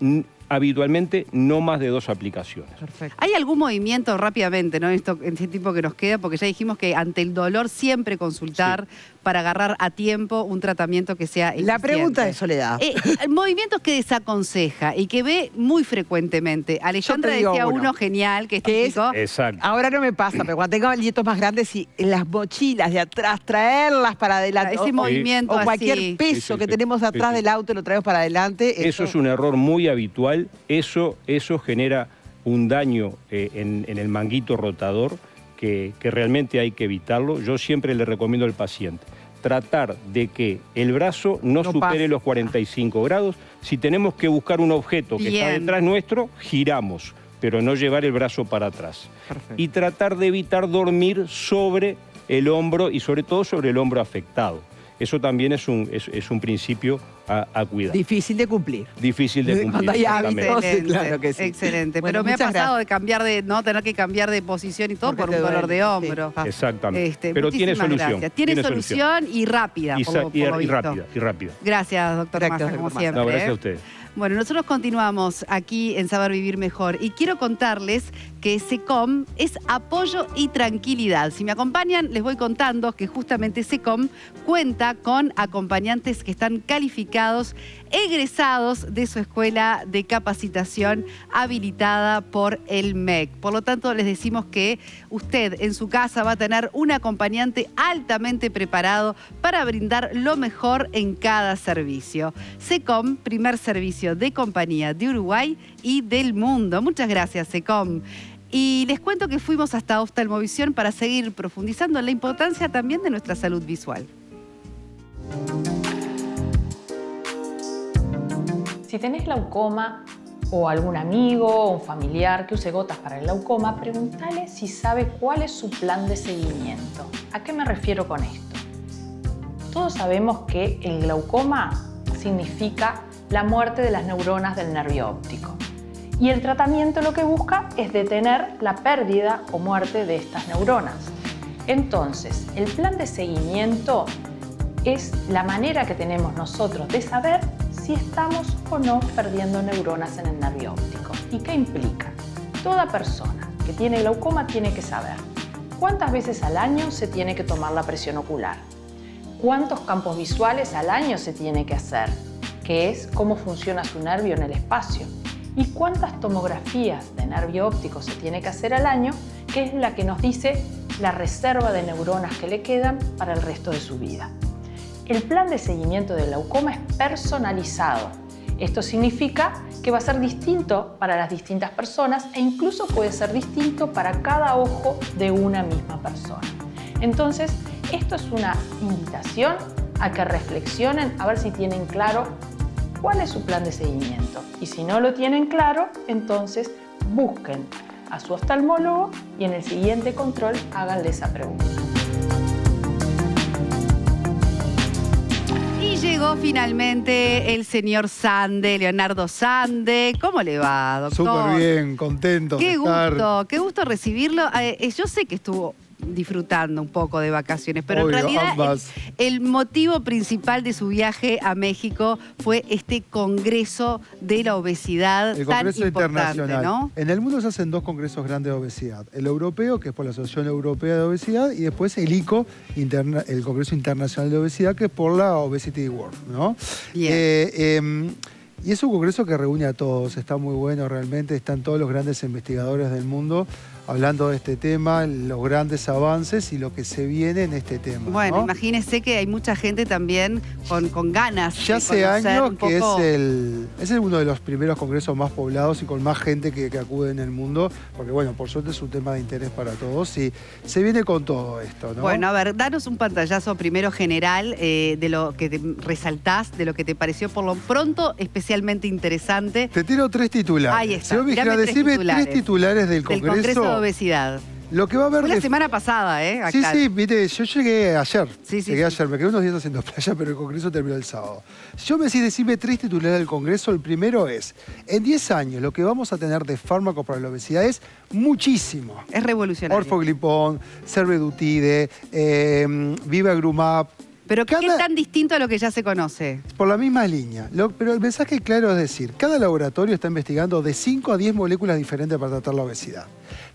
habitualmente no más de 2 aplicaciones. Perfecto. ¿Hay algún movimiento rápidamente, ¿no? En este tiempo que nos queda, porque ya dijimos que ante el dolor siempre consultar para agarrar a tiempo un tratamiento que sea eficiente? La pregunta de Soledad. Movimientos que desaconseja y que ve muy frecuentemente. Alejandra Yo te digo decía uno, uno genial, que es que típico. Exacto. Ahora no me pasa, pero cuando tengo nietos más grandes, y las mochilas de atrás, traerlas para adelante. Ese movimiento o cualquier así. peso que tenemos atrás del auto lo traemos para adelante. Eso es un error muy habitual. Eso genera un daño en el manguito rotador que realmente hay que evitarlo. Yo siempre le recomiendo al paciente tratar de que el brazo no supere pase los 45 grados. Si tenemos que buscar un objeto que está detrás nuestro, giramos, pero no llevar el brazo para atrás. Perfecto. Y tratar de evitar dormir sobre el hombro y sobre todo sobre el hombro afectado. Eso también es un principio a cuidar. Difícil de cumplir. Difícil de cumplir. Cuando hay exactamente. hábitos, Excelente, claro que sí. excelente. Bueno, Pero me ha muchas pasado gracias. tener que cambiar de posición y todo Porque por te un dolor duele, de sí. hombro. Exactamente. Pero tiene muchísimas solución. gracias. Tiene solución y rápida, Y por lo visto. rápida. Gracias, doctor Gracias, Massa, doctor como Massa. siempre. No, gracias a ustedes. Bueno, nosotros continuamos aquí en Saber Vivir Mejor y quiero contarles que SECOM es apoyo y tranquilidad. Si me acompañan, les voy contando que justamente SECOM cuenta con acompañantes que están calificados, egresados de su escuela de capacitación habilitada por el MEC. Por lo tanto, les decimos que usted en su casa va a tener un acompañante altamente preparado para brindar lo mejor en cada servicio. SECOM, primer servicio de compañía de Uruguay y del mundo. Muchas gracias, SECOM. Y les cuento que fuimos hasta Oftalmovisión para seguir profundizando en la importancia también de nuestra salud visual. Si tenés glaucoma o algún amigo o un familiar que use gotas para el glaucoma, pregúntale si sabe cuál es su plan de seguimiento. ¿A qué me refiero con esto? Todos sabemos que el glaucoma significa la muerte de las neuronas del nervio óptico. Y el tratamiento lo que busca es detener la pérdida o muerte de estas neuronas. Entonces, el plan de seguimiento es la manera que tenemos nosotros de saber si estamos o no perdiendo neuronas en el nervio óptico. ¿Y qué implica? Toda persona que tiene glaucoma tiene que saber cuántas veces al año se tiene que tomar la presión ocular, cuántos campos visuales al año se tiene que hacer, que es cómo funciona su nervio en el espacio, y cuántas tomografías de nervio óptico se tiene que hacer al año, que es la que nos dice la reserva de neuronas que le quedan para el resto de su vida. El plan de seguimiento del glaucoma es personalizado. Esto significa que va a ser distinto para las distintas personas e incluso puede ser distinto para cada ojo de una misma persona. Entonces, esto es una invitación a que reflexionen a ver si tienen claro cuál es su plan de seguimiento. Y si no lo tienen claro, entonces busquen a su oftalmólogo y en el siguiente control háganle esa pregunta. Y llegó finalmente el señor Sande, Leonardo Sande. ¿Cómo le va, doctor? Súper bien, contento de estar. Qué gusto recibirlo. Yo sé que estuvo disfrutando un poco de vacaciones, pero Obvio, en realidad ambas. el motivo principal de su viaje a México fue este congreso de la obesidad El tan Congreso importante, Internacional. ¿no? En el mundo se hacen 2 congresos grandes de obesidad. El europeo, que es por la Asociación Europea de Obesidad, y después el ICO, el Congreso Internacional de Obesidad, que es por la Obesity World, ¿no? Bien. Y es un congreso que reúne a todos, está muy bueno realmente, están todos los grandes investigadores del mundo hablando de este tema, los grandes avances y lo que se viene en este tema. Bueno, ¿no? imagínese que hay mucha gente también con ganas Ya de hace conocer años un que poco. es uno de los primeros congresos más poblados y con más gente que acude en el mundo, porque bueno, por suerte es un tema de interés para todos y se viene con todo esto, ¿no? Bueno, a ver, danos un pantallazo primero general de lo que te resaltás, de lo que te pareció por lo pronto especialmente interesante. Te tiro 3 titulares. Ahí está, Señor Vigila, tirame 3 decime titulares. 3 titulares del Del Congreso de Obesidad. Lo que va a haber Fue la semana pasada, acá. Sí, mire, yo llegué ayer. Sí, llegué ayer, me quedé unos días haciendo playa, pero el congreso terminó el sábado. Si yo me decís, decime 3 titulares del congreso, el primero es, en 10 años lo que vamos a tener de fármacos para la obesidad es muchísimo. Es revolucionario. Orfoglipón, Servedutide, Vivagrumab. Pero ¿qué es tan distinto a lo que ya se conoce? Por la misma línea. Pero el mensaje claro es decir, cada laboratorio está investigando de 5 a 10 moléculas diferentes para tratar la obesidad.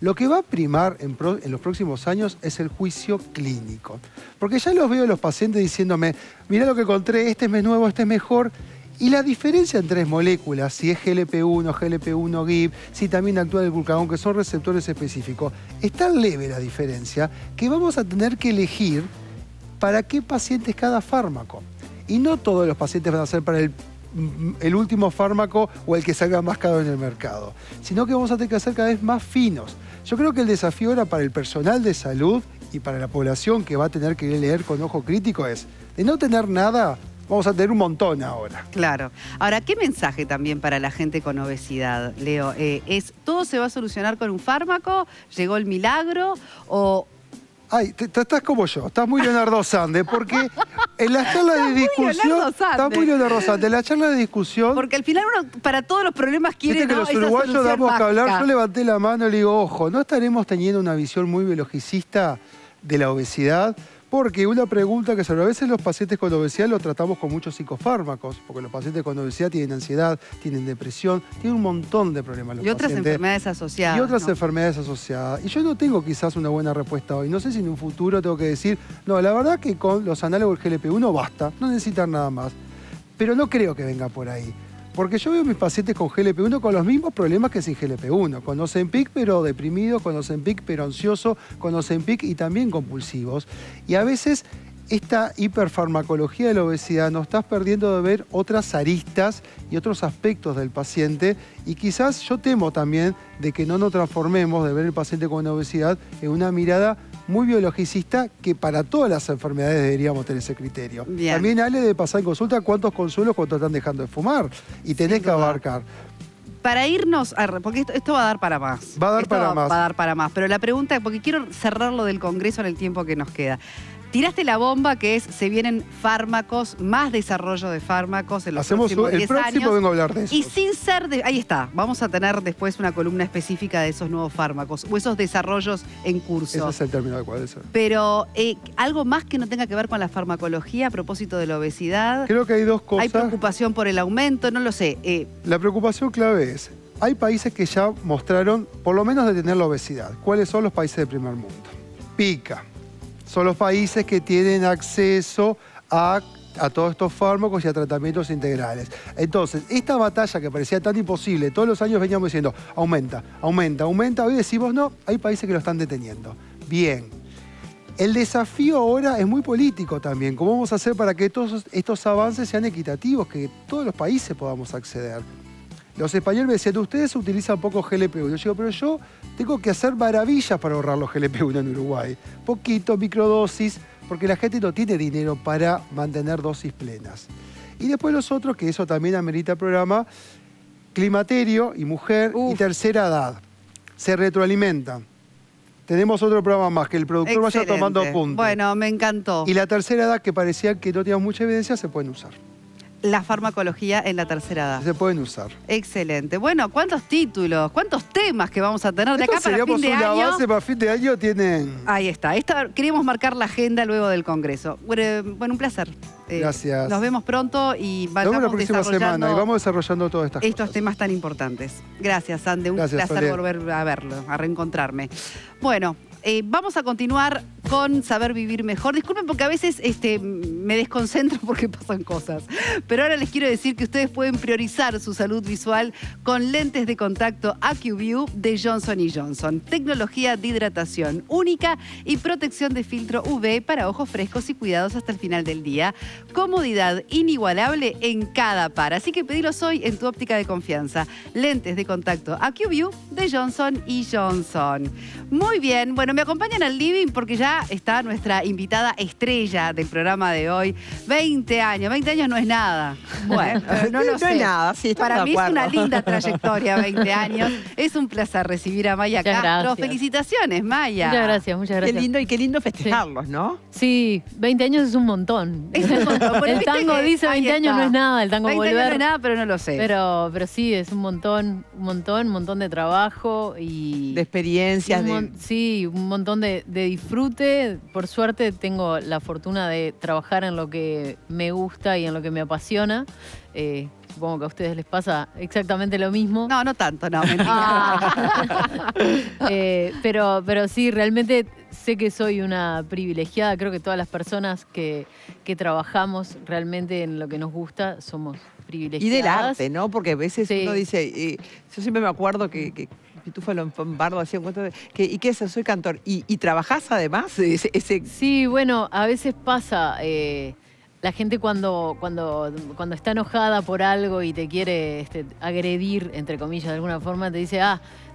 Lo que va a primar en los próximos años es el juicio clínico. Porque ya los veo los pacientes diciéndome, mirá lo que encontré, este es nuevo, este es mejor. Y la diferencia en 3 moléculas, si es GLP-1, GLP-1 GIP, si también actúa el glucagón, que son receptores específicos, es tan leve la diferencia que vamos a tener que elegir para qué pacientes cada fármaco. Y no todos los pacientes van a ser para el último fármaco o el que salga más caro en el mercado, sino que vamos a tener que ser cada vez más finos. Yo creo que el desafío ahora para el personal de salud y para la población que va a tener que leer con ojo crítico es, de no tener nada, vamos a tener un montón ahora. Claro. Ahora, ¿qué mensaje también para la gente con obesidad, Leo? ¿Todo se va a solucionar con un fármaco? ¿Llegó el milagro? ¿O Ay, estás como yo, estás muy Leonardo Sande, porque en las charlas de discusión... Estás muy Leonardo Sande. En la charla de discusión... Porque al final uno para todos los problemas quiere, viste que ¿no? los esa uruguayos solución damos que hablar, mágica. yo levanté la mano y le digo, ojo, ¿no estaremos teniendo una visión muy biologicista de la obesidad? Porque una pregunta que a veces los pacientes con obesidad los tratamos con muchos psicofármacos, porque los pacientes con obesidad tienen ansiedad, tienen depresión, tienen un montón de problemas los Y otras pacientes. enfermedades asociadas. Y otras ¿no? enfermedades asociadas. Y yo no tengo quizás una buena respuesta hoy. No sé si en un futuro tengo que decir, no, la verdad que con los análogos del GLP-1 basta, no necesitan nada más. Pero no creo que venga por ahí. Porque yo veo a mis pacientes con GLP-1 con los mismos problemas que sin GLP-1. Con Ozempic pero deprimido, con Ozempic pero ansioso, con Ozempic y también compulsivos. Y a veces esta hiperfarmacología de la obesidad nos está perdiendo de ver otras aristas y otros aspectos del paciente. Y quizás yo temo también de que no nos transformemos de ver el paciente con obesidad en una mirada muy biologicista que para todas las enfermedades deberíamos tener ese criterio. Bien. También Ale de pasar en consulta cuántos consuelos cuando están dejando de fumar y tenés que abarcar. Para irnos, porque esto va a dar para más. Va a dar para más. Va a dar para más. Pero la pregunta, porque quiero cerrar lo del Congreso en el tiempo que nos queda. Tiraste la bomba que es, se vienen fármacos, más desarrollo de fármacos en los próximos 10 el próximo años. vengo a hablar de eso. Y sin ser, ahí está, vamos a tener después una columna específica de esos nuevos fármacos o esos desarrollos en curso. Ese es el término adecuado. Pero algo más que no tenga que ver con la farmacología a propósito de la obesidad. Creo que hay 2 cosas. Hay preocupación por el aumento, no lo sé. La preocupación clave es, hay países que ya mostraron, por lo menos, detener la obesidad. ¿Cuáles son los países del primer mundo? Pica. Son los países que tienen acceso a todos estos fármacos y a tratamientos integrales. Entonces, esta batalla que parecía tan imposible, todos los años veníamos diciendo, aumenta, aumenta, aumenta. Hoy decimos, no, hay países que lo están deteniendo. Bien. El desafío ahora es muy político también. ¿Cómo vamos a hacer para que todos estos avances sean equitativos, que todos los países podamos acceder? Los españoles me decían, ustedes utilizan poco GLP-1. Yo digo, pero yo tengo que hacer maravillas para ahorrar los GLP-1 en Uruguay. Poquito, microdosis, porque la gente no tiene dinero para mantener dosis plenas. Y después los otros, que eso también amerita programa, climaterio y mujer y tercera edad. Se retroalimentan. Tenemos otro programa más, que el productor vaya tomando apuntes. Bueno, me encantó. Y la tercera edad, que parecía que no teníamos mucha evidencia, se pueden usar. La farmacología en la tercera edad. Se pueden usar. Excelente. Bueno, ¿cuántos títulos, cuántos temas que vamos a tener de acá para fin de una año? base para fin de año tienen... Ahí está. Queríamos marcar la agenda luego del Congreso. Bueno, un placer. Gracias. Nos vemos pronto y Nos vemos la próxima semana y vamos desarrollando todas estas estos cosas. temas tan importantes. Gracias, Ande. Un Gracias, placer Soler. volver a verlo, a reencontrarme. Bueno, vamos a continuar con Saber Vivir Mejor. Disculpen porque a veces me desconcentro porque pasan cosas. Pero ahora les quiero decir que ustedes pueden priorizar su salud visual con lentes de contacto AccuView de Johnson & Johnson. Tecnología de hidratación única y protección de filtro UV para ojos frescos y cuidados hasta el final del día. Comodidad inigualable en cada par. Así que pedilos hoy en tu óptica de confianza. Lentes de contacto AccuView de Johnson & Johnson. Muy bien. Bueno, me acompañan al living porque ya está nuestra invitada estrella del programa de hoy. 20 años. 20 años no es nada. Bueno, no lo sé. No es nada, sí, estamos Para de mí es acuerdo. una linda trayectoria, 20 años. Es un placer recibir a Maya Muchas Castro. gracias. Felicitaciones, Maya. Muchas gracias, muchas gracias. Qué lindo festejarlos, ¿no? Sí, 20 años es un montón. Es un montón. Bueno, El viste tango que dice ahí 20 años está. no es nada, el tango 20 volver. años no es nada, pero no lo sé. Pero sí, es un montón de trabajo y... De experiencias. Sí, un montón de disfrute. Por suerte tengo la fortuna de trabajar en lo que me gusta y en lo que me apasiona. Supongo que a ustedes les pasa exactamente lo mismo. No, no tanto, no, mentira. Pero sí, realmente sé que soy una privilegiada. Creo que todas las personas que trabajamos realmente en lo que nos gusta somos privilegiadas. Y del arte, ¿no? Porque a veces uno dice, yo siempre me acuerdo que Pitufo Lombardo hacía un cuento de ¿y qué es eso? Soy cantor. ¿Y trabajás además? Sí, bueno, a veces pasa. La gente cuando está enojada por algo y te quiere agredir, entre comillas, de alguna forma, te dice,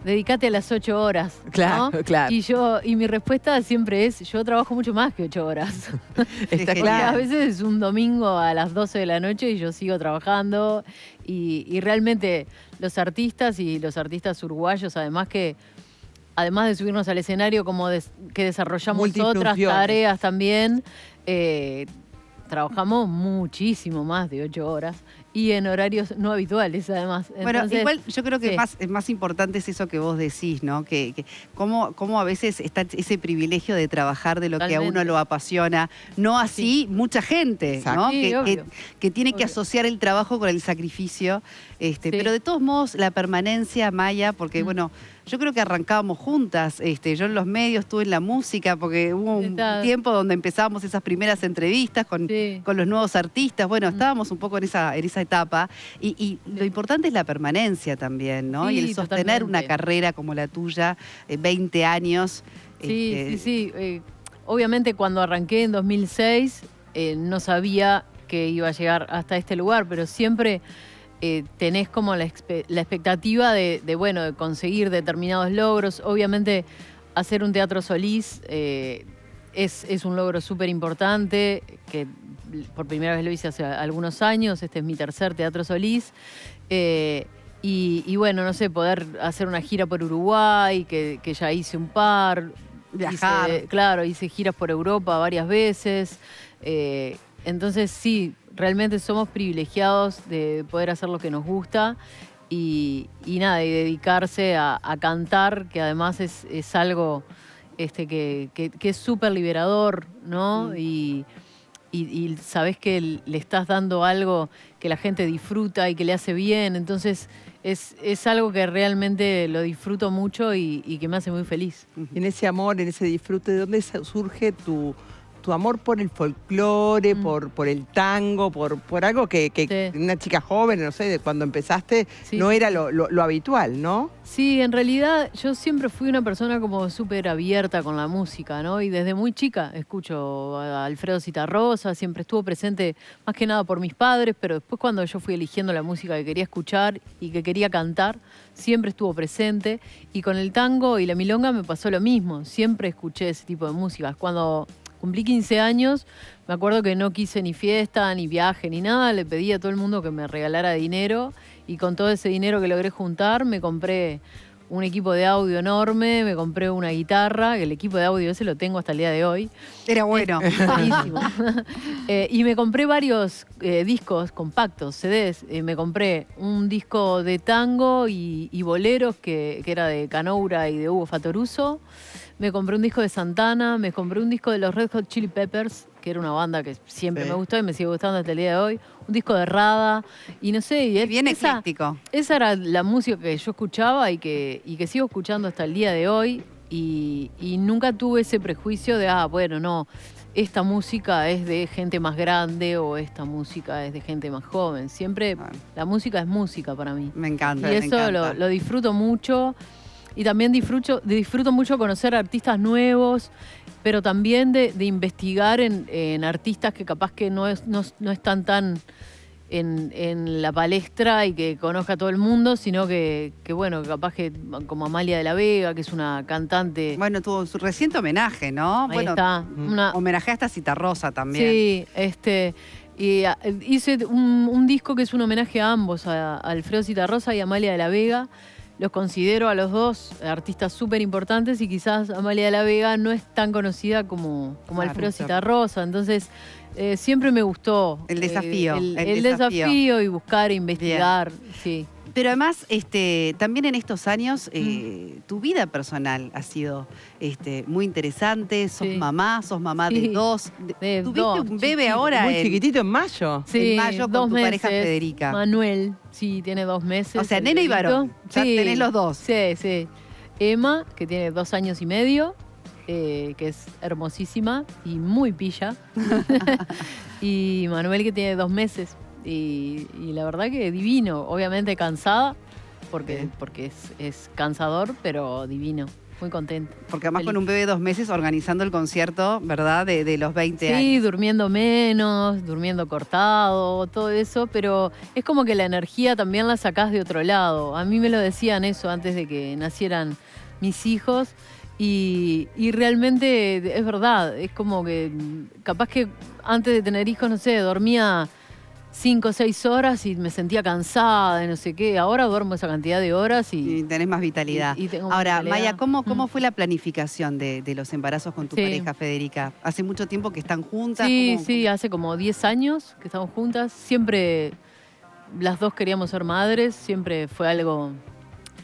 dedícate a las 8 horas. Claro, ¿no? claro. Y mi respuesta siempre es, yo trabajo mucho más que 8 horas. Está Porque claro. a veces es un domingo a las 12 de la noche y yo sigo trabajando. Y realmente los artistas y los artistas uruguayos, además de subirnos al escenario, como que desarrollamos otras tareas también, trabajamos muchísimo más de 8 horas y en horarios no habituales, además. Bueno, Entonces, igual yo creo que sí. más importante es eso que vos decís, ¿no? Que cómo a veces está ese privilegio de trabajar de lo que a Totalmente. uno lo apasiona. No así mucha gente, ¿no? Sí, obvio. Que tiene que asociar el trabajo con el sacrificio. Pero de todos modos, la permanencia, Maya, porque bueno, yo creo que arrancábamos juntas. Yo en los medios, tú en la música, porque hubo un tiempo donde empezábamos esas primeras entrevistas con los nuevos artistas. Bueno, estábamos un poco en esa etapa. Y lo importante es la permanencia también, ¿no? Sí, y el sostener totalmente. una carrera como la tuya, 20 años. Sí. Obviamente cuando arranqué en 2006 no sabía que iba a llegar hasta este lugar, pero siempre tenés como la expectativa de conseguir determinados logros. Obviamente hacer un teatro Solís es un logro súper importante, que por primera vez lo hice hace algunos años. Este es mi tercer Teatro Solís. Y bueno, no sé, poder hacer una gira por Uruguay, que ya hice un par. Viajar. Hice giras por Europa varias veces. Entonces sí, realmente somos privilegiados de poder hacer lo que nos gusta y nada, y dedicarse a cantar, que además es algo que es súper liberador, ¿no? Y sabés que le estás dando algo que la gente disfruta y que le hace bien. Entonces es algo que realmente lo disfruto mucho y que me hace muy feliz. En ese amor, en ese disfrute, ¿de dónde surge tu amor por el folclore, por el tango, por algo que una chica joven, no sé, de cuando empezaste, no era lo habitual, ¿no? Sí, en realidad yo siempre fui una persona como súper abierta con la música, ¿no? Y desde muy chica escucho a Alfredo Zitarrosa, siempre estuvo presente más que nada por mis padres, pero después cuando yo fui eligiendo la música que quería escuchar y que quería cantar, siempre estuvo presente. Y con el tango y la milonga me pasó lo mismo, siempre escuché ese tipo de música. Cuando cumplí 15 años, me acuerdo que no quise ni fiesta, ni viaje, ni nada, le pedí a todo el mundo que me regalara dinero y con todo ese dinero que logré juntar me compré un equipo de audio enorme, me compré una guitarra, que el equipo de audio ese lo tengo hasta el día de hoy. Era bueno. Buenísimo. Y me compré varios discos compactos, CDs. Me compré un disco de tango y boleros que era de Canoura y de Hugo Fatoruso. Me compré un disco de Santana, me compré un disco de los Red Hot Chili Peppers, que era una banda que siempre me gustó y me sigue gustando hasta el día de hoy. Un disco de Rada, y no sé. Y bien ecléctico. Esa era la música que yo escuchaba y que sigo escuchando hasta el día de hoy. Y nunca tuve ese prejuicio de, bueno, no, esta música es de gente más grande o esta música es de gente más joven. Siempre la música es música para mí. Me encanta. Y eso lo disfruto mucho. Y también disfruto mucho conocer artistas nuevos, pero también de investigar en artistas que capaz que no están tan en la palestra y que conozca a todo el mundo, sino que bueno, capaz que como Amalia de la Vega, que es una cantante. Bueno, tuvo su reciente homenaje, ¿no? Ahí bueno, está. Homenaje hasta Citarrosa también. Sí, y hice un disco que es un homenaje a ambos, a Alfredo Citarrosa y a Amalia de la Vega. Los considero a los dos artistas súper importantes y quizás Amalia de la Vega no es tan conocida como Alfredo Citarrosa. Entonces, siempre me gustó el desafío. El desafío y buscar e investigar. Sí. Pero además, también en estos años, tu vida personal ha sido muy interesante. Sos mamá de dos. Tuviste un bebé ahora. Muy chiquitito en mayo. Sí, en mayo con tu pareja Federica. Manuel, sí, tiene 2 meses. O sea, nene y varón. Ya tenés los dos. Sí, sí. Emma, que tiene 2 años y medio, que es hermosísima y muy pilla. Y Manuel, que tiene 2 meses. Y la verdad que divino, obviamente cansada, porque es cansador, pero divino, muy contenta. Porque además con un bebé de 2 meses organizando el concierto, ¿verdad? De los 20 años. Sí, durmiendo menos, durmiendo cortado, todo eso, pero es como que la energía también la sacás de otro lado. A mí me lo decían eso antes de que nacieran mis hijos. Y realmente es verdad, es como que capaz que antes de tener hijos, no sé, dormía 5 o 6 horas y me sentía cansada y no sé qué. Ahora duermo esa cantidad de horas y tenés más vitalidad. Ahora, Maya, ¿cómo fue la planificación de los embarazos con tu pareja Federica? ¿Hace mucho tiempo que están juntas? Sí, hace como 10 años que estamos juntas. Siempre las dos queríamos ser madres, siempre fue algo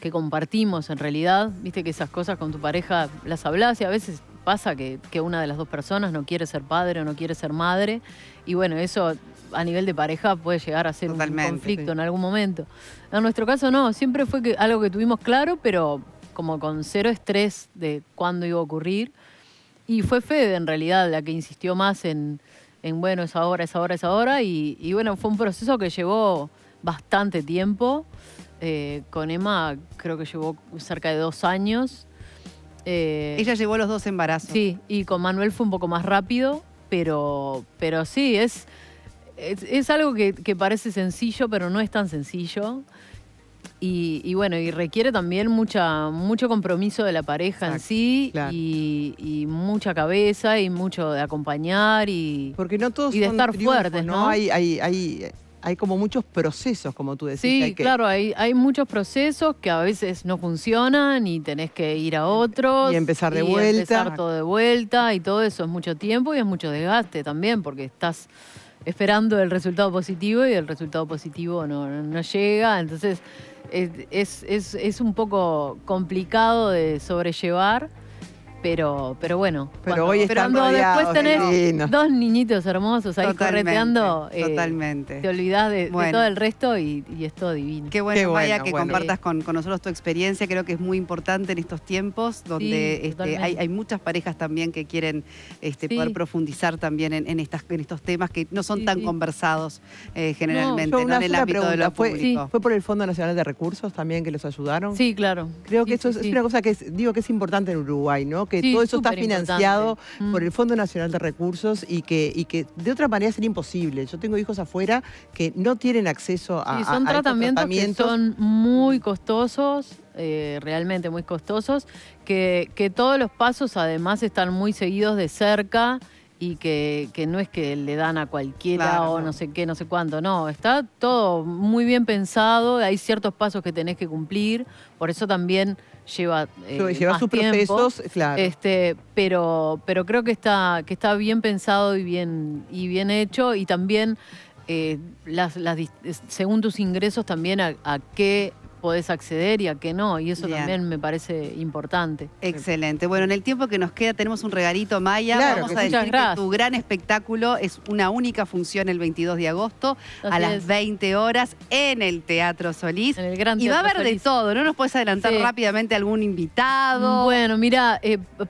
que compartimos en realidad. Viste que esas cosas con tu pareja las hablas y a veces pasa que una de las dos personas no quiere ser padre o no quiere ser madre. Y bueno, eso a nivel de pareja puede llegar a ser un conflicto en algún momento. En nuestro caso no, siempre fue algo que tuvimos claro, pero como con cero estrés de cuándo iba a ocurrir. Y fue Fede en realidad la que insistió más en bueno, es ahora. Y bueno, fue un proceso que llevó bastante tiempo. Con Emma creo que llevó cerca de 2 años. Ella llevó los 2 embarazos. Sí, y con Manuel fue un poco más rápido, pero sí, es algo que parece sencillo, pero no es tan sencillo. Y bueno, y requiere también mucho compromiso de la pareja en sí, claro. y mucha cabeza y mucho de acompañar porque no todos y de son estar triunfos, fuertes, ¿no? Hay como muchos procesos, como tú decís. Sí, claro, hay muchos procesos que a veces no funcionan y tenés que ir a otros. Y empezar de vuelta. Empezar todo de vuelta y todo eso es mucho tiempo y es mucho desgaste también porque estás esperando el resultado positivo y el resultado positivo no llega. Entonces es un poco complicado de sobrellevar. Pero bueno, hoy están rodeados, después tenés 2 niñitos hermosos ahí correteando, totalmente. Te olvidás de todo el resto y es todo divino. Qué bueno, Maya, que compartas con nosotros tu experiencia. Creo que es muy importante en estos tiempos donde hay muchas parejas también que quieren poder profundizar también en estos temas que no son tan conversados generalmente en el ámbito de lo público. ¿Fue por el Fondo Nacional de Recursos también que los ayudaron? Sí, claro. Creo que eso es una cosa que es importante en Uruguay, ¿no? Que todo eso está financiado por el Fondo Nacional de Recursos y que de otra manera sería imposible. Yo tengo hijos afuera que no tienen acceso a son tratamientos que son muy costosos, realmente muy costosos, que todos los pasos además están muy seguidos de cerca y que no es que le dan a cualquiera Claro, o no. no sé qué, no sé cuánto, no, está todo muy bien pensado, hay ciertos pasos que tenés que cumplir, por eso también lleva Lleva más sus tiempo. procesos, claro. Pero creo que está bien pensado y bien hecho, y también según tus ingresos también a qué podés acceder y a qué no, y eso Bien. también me parece importante. Excelente. Bueno, en el tiempo que nos queda tenemos un regalito, Maya. Claro, Vamos que a sí. decir Muchas que gracias. tu gran espectáculo es una única función el 22 de agosto a Así las es. 20 horas en el Teatro Solís. En el Gran Y va a Teatro haber de Solís. todo, ¿no? ¿Nos puedes adelantar Sí. rápidamente algún invitado? Bueno, mira,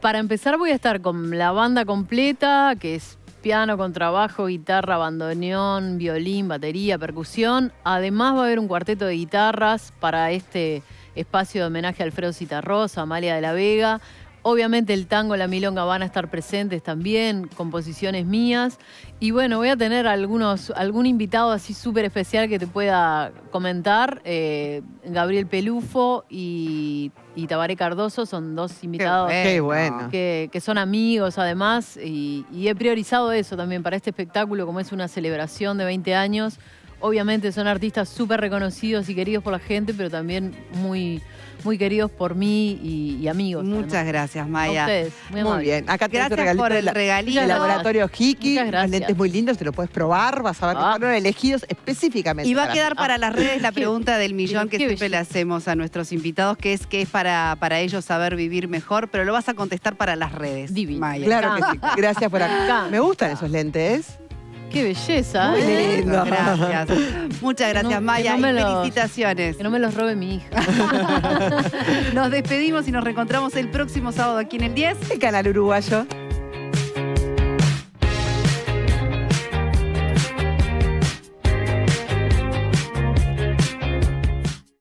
para empezar voy a estar con la banda completa, que es piano, contrabajo, guitarra, bandoneón, violín, batería, percusión. Además va a haber un cuarteto de guitarras para este espacio de homenaje a Alfredo Citarrosa, Amalia de la Vega. Obviamente el tango, la milonga van a estar presentes también, composiciones mías. Y bueno, voy a tener algún invitado así súper especial que te pueda comentar. Gabriel Pelufo y Tabaré Cardoso son dos invitados Qué bueno. que son amigos además. Y he priorizado eso también para este espectáculo, como es una celebración de 20 años. Obviamente son artistas súper reconocidos y queridos por la gente, pero también muy, muy queridos por mí y amigos. Muchas además. gracias, A Maya. ustedes, muy Muy amables. bien. Acá tenés Gracias por el regalito. del laboratorio Hiki. Muchas Unos gracias. lentes muy lindos, te lo puedes probar, vas a ver que Ah. fueron elegidos específicamente. Y va a para quedar ti. para las redes la pregunta del millón que qué siempre le belleza. hacemos a nuestros invitados, que es para ellos saber vivir mejor, pero lo vas a contestar para las redes. Divino. Maya. Claro que sí. Gracias por acá. encanta. Me gustan esos lentes. Qué belleza, Muy ¿eh? lindo. Gracias. Muchas gracias, Que no Maya. me Y los- felicitaciones. Que no me los robe mi hija. Nos despedimos y nos reencontramos el próximo sábado aquí en el 10. El canal uruguayo.